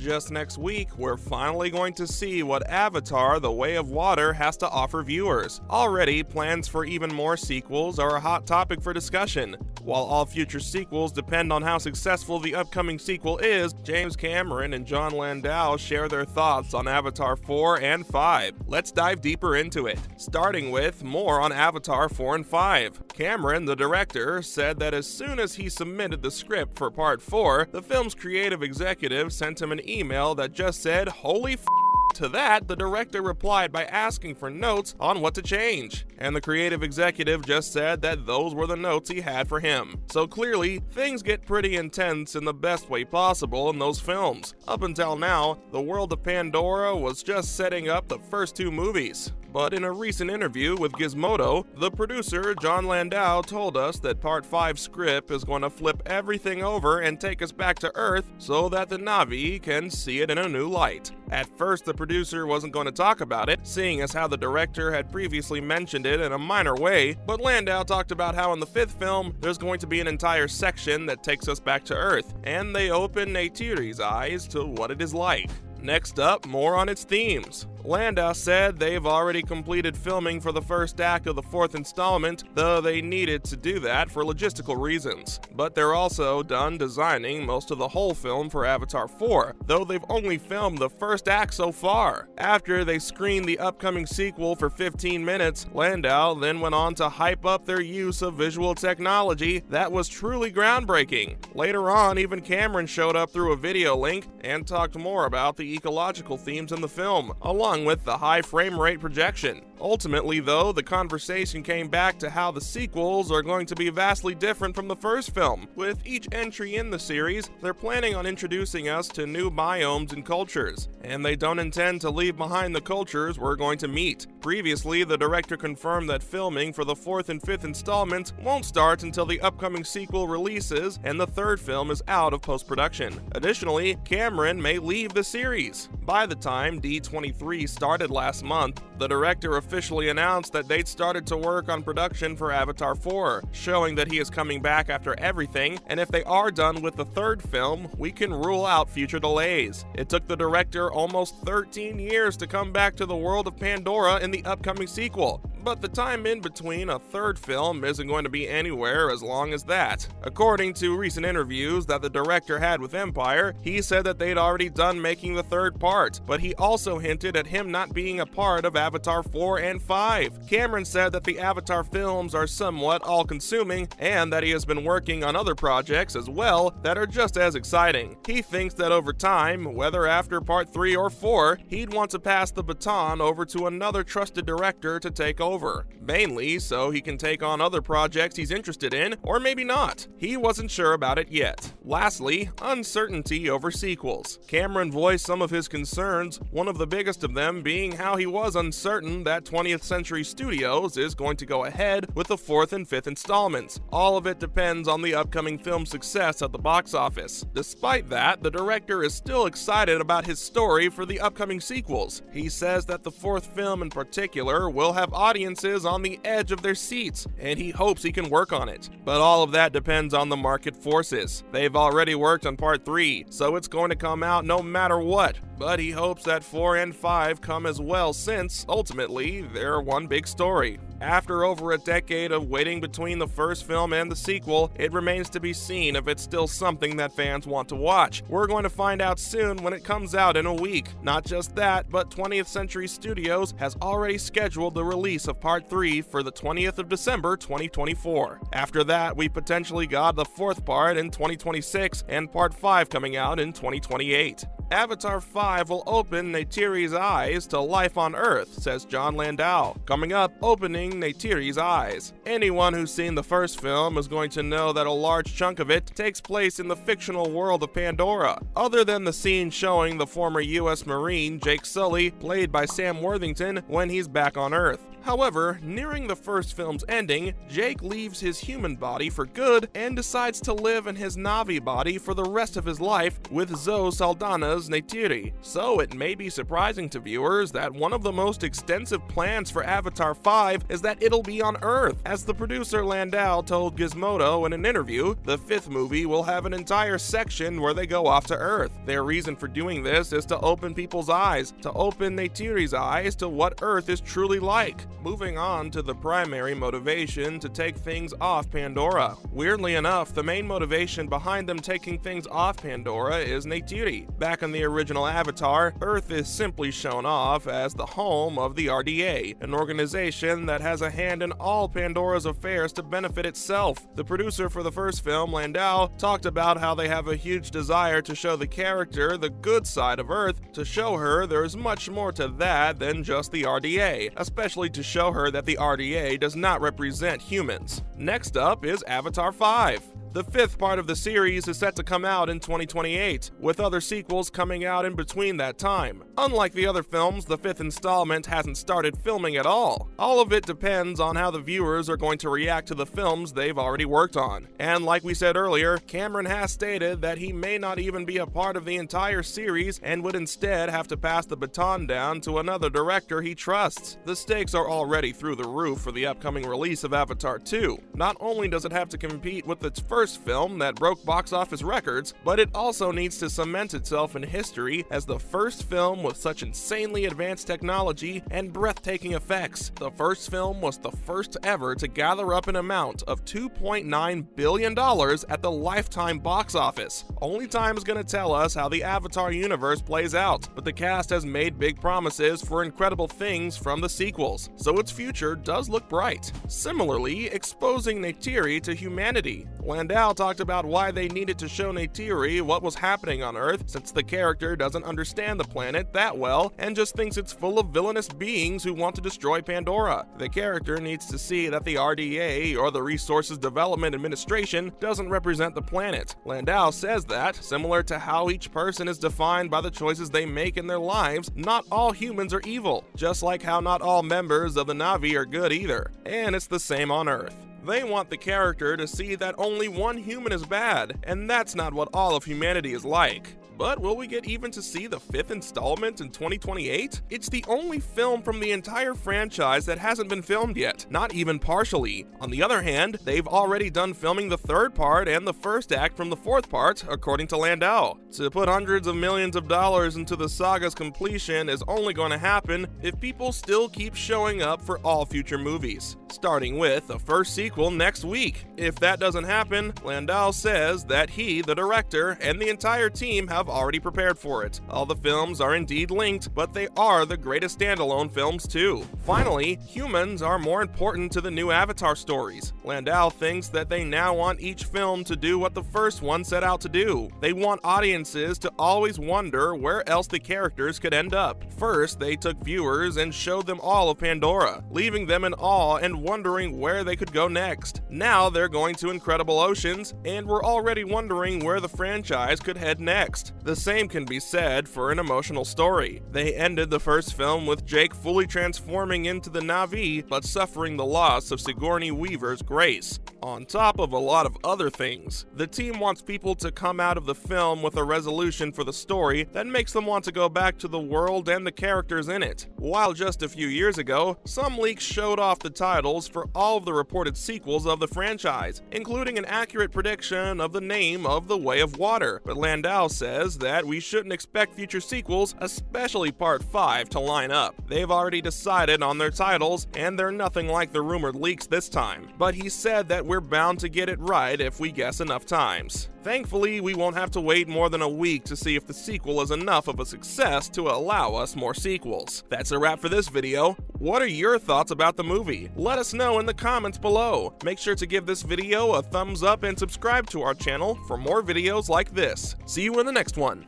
just next week, we're finally going to see what Avatar: The Way of Water has to offer viewers. Already, plans for even more sequels are a hot topic for discussion. While all future sequels depend on how successful the upcoming sequel is, James Cameron and Jon Landau share their thoughts on Avatar 4 and 5. Let's dive deeper into it, starting with more on Avatar 4 and 5. Cameron, the director, said that as soon as he submitted the script for Part 4, the film's creative executive sent him an email that just said, "Holy f***." To that, the director replied by asking for notes on what to change, and the creative executive just said that those were the notes he had for him. So clearly, things get pretty intense in the best way possible in those films. Up until now, the world of Pandora was just setting up the first two movies. But in a recent interview with Gizmodo, the producer, Jon Landau, told us that Part 5 script is going to flip everything over and take us back to Earth so that the Na'vi can see it in a new light. At first, the producer wasn't going to talk about it, seeing as how the director had previously mentioned it in a minor way, but Landau talked about how in the fifth film, there's going to be an entire section that takes us back to Earth, and they open Neytiri's eyes to what it is like. Next up, more on its themes. Landau said they've already completed filming for the first act of the fourth installment, though they needed to do that for logistical reasons. But they're also done designing most of the whole film for Avatar 4, though they've only filmed the first act so far. After they screened the upcoming sequel for 15 minutes, Landau then went on to hype up their use of visual technology that was truly groundbreaking. Later on, even Cameron showed up through a video link and talked more about the ecological themes in the film, along with the high frame rate projection. Ultimately, though, the conversation came back to how the sequels are going to be vastly different from the first film. With each entry in the series, they're planning on introducing us to new biomes and cultures, and they don't intend to leave behind the cultures we're going to meet. Previously, the director confirmed that filming for the fourth and fifth installments won't start until the upcoming sequel releases and the third film is out of post-production. Additionally, Cameron may leave the series. By the time D23 started last month, the director officially announced that they'd started to work on production for Avatar 4, showing that he is coming back after everything, and if they are done with the third film, we can rule out future delays. It took the director almost 13 years to come back to the world of Pandora in the upcoming sequel, but the time in between a third film isn't going to be anywhere as long as that. According to recent interviews that the director had with Empire, he said that they'd already done making the third part, but he also hinted at him not being a part of Avatar 4 and 5. Cameron said that the Avatar films are somewhat all-consuming and that he has been working on other projects as well that are just as exciting. He thinks that over time, whether after Part 3 or 4, he'd want to pass the baton over to another trusted director to take over, mainly so he can take on other projects he's interested in, or maybe not. He wasn't sure about it yet. Lastly, uncertainty over sequels. Cameron voiced some of his concerns, one of the biggest of them being how he was uncertain that 20th Century Studios is going to go ahead with the fourth and fifth installments. All of it depends on the upcoming film's success at the box office. Despite that, the director is still excited about his story for the upcoming sequels. He says that the fourth film in particular will have audiences on the edge of their seats, and he hopes he can work on it. But all of that depends on the market forces. They've already worked on Part 3, so it's going to come out no matter what. But he hopes that 4 and 5 come as well since, ultimately, they're one big story. After over a decade of waiting between the first film and the sequel, it remains to be seen if it's still something that fans want to watch. We're going to find out soon when it comes out in a week. Not just that, but 20th Century Studios has already scheduled the release of Part 3 for the 20th of December 2024. After that, we potentially got the fourth part in 2026 and Part 5 coming out in 2028. Avatar 5 will open Neytiri's eyes to life on Earth, says Jon Landau. Coming up, opening Neytiri's eyes. Anyone who's seen the first film is going to know that a large chunk of it takes place in the fictional world of Pandora, other than the scene showing the former U.S. Marine Jake Sully, played by Sam Worthington, when he's back on Earth. However, nearing the first film's ending, Jake leaves his human body for good and decides to live in his Na'vi body for the rest of his life with Zoe Saldana's Neytiri. So it may be surprising to viewers that one of the most extensive plans for Avatar 5 is that it'll be on Earth. As the producer Landau told Gizmodo in an interview, the fifth movie will have an entire section where they go off to Earth. Their reason for doing this is to open people's eyes, to open Neytiri's eyes to what Earth is truly like. Moving on to the primary motivation to take things off Pandora. Weirdly enough, the main motivation behind them taking things off Pandora is Neytiri. Back in the original Avatar, Earth is simply shown off as the home of the RDA, an organization that has a hand in all Pandora's affairs to benefit itself. The producer for the first film, Landau, talked about how they have a huge desire to show the character the good side of Earth, to show her there's much more to that than just the RDA, especially to show her that the RDA does not represent humans. Next up is Avatar 5. The fifth part of the series is set to come out in 2028, with other sequels coming out in between that time. Unlike the other films, the fifth installment hasn't started filming at all. All of it depends on how the viewers are going to react to the films they've already worked on. And like we said earlier, Cameron has stated that he may not even be a part of the entire series and would instead have to pass the baton down to another director he trusts. The stakes are already through the roof for the upcoming release of Avatar 2. Not only does it have to compete with its first film that broke box office records, but it also needs to cement itself in history as the first film with such insanely advanced technology and breathtaking effects. The first film was the first ever to gather up an amount of $2.9 billion at the Lifetime box office. Only time is going to tell us how the Avatar universe plays out, but the cast has made big promises for incredible things from the sequels, so its future does look bright. Similarly, exposing Neytiri to humanity. Landau talked about why they needed to show Neytiri what was happening on Earth, since the character doesn't understand the planet that well and just thinks it's full of villainous beings who want to destroy Pandora. The character needs to see that the RDA, or the Resources Development Administration, doesn't represent the planet. Landau says that, similar to how each person is defined by the choices they make in their lives, not all humans are evil, just like how not all members of the Na'vi are good either. And it's the same on Earth. They want the character to see that only one human is bad, and that's not what all of humanity is like. But will we get even to see the fifth installment in 2028? It's the only film from the entire franchise that hasn't been filmed yet, not even partially. On the other hand, they've already done filming the third part and the first act from the fourth part, according to Landau. To put hundreds of millions of dollars into the saga's completion is only going to happen if people still keep showing up for all future movies, starting with the first sequel next week. If that doesn't happen, Landau says that he, the director, and the entire team have already prepared for it. All the films are indeed linked, but they are the greatest standalone films too. Finally, humans are more important to the new Avatar stories. Landau thinks that they now want each film to do what the first one set out to do. They want audiences to always wonder where else the characters could end up. First, they took viewers and showed them all of Pandora, leaving them in awe and wondering where they could go next. Now they're going to Incredible Oceans, and we're already wondering where the franchise could head next. The same can be said for an emotional story. They ended the first film with Jake fully transforming into the Na'vi, but suffering the loss of Sigourney Weaver's grace, on top of a lot of other things. The team wants people to come out of the film with a resolution for the story that makes them want to go back to the world and the characters in it. While just a few years ago, some leaks showed off the titles for all of the reported sequels of the franchise, including an accurate prediction of the name of The Way of Water, but Landau says that we shouldn't expect future sequels, especially Part 5, to line up. They've already decided on their titles, and they're nothing like the rumored leaks this time, but he said that we're bound to get it right if we guess enough times. Thankfully, we won't have to wait more than a week to see if the sequel is enough of a success to allow us more sequels. That's a wrap for this video. What are your thoughts about the movie? Let us know in the comments below. Make sure to give this video a thumbs up and subscribe to our channel for more videos like this. See you in the next one.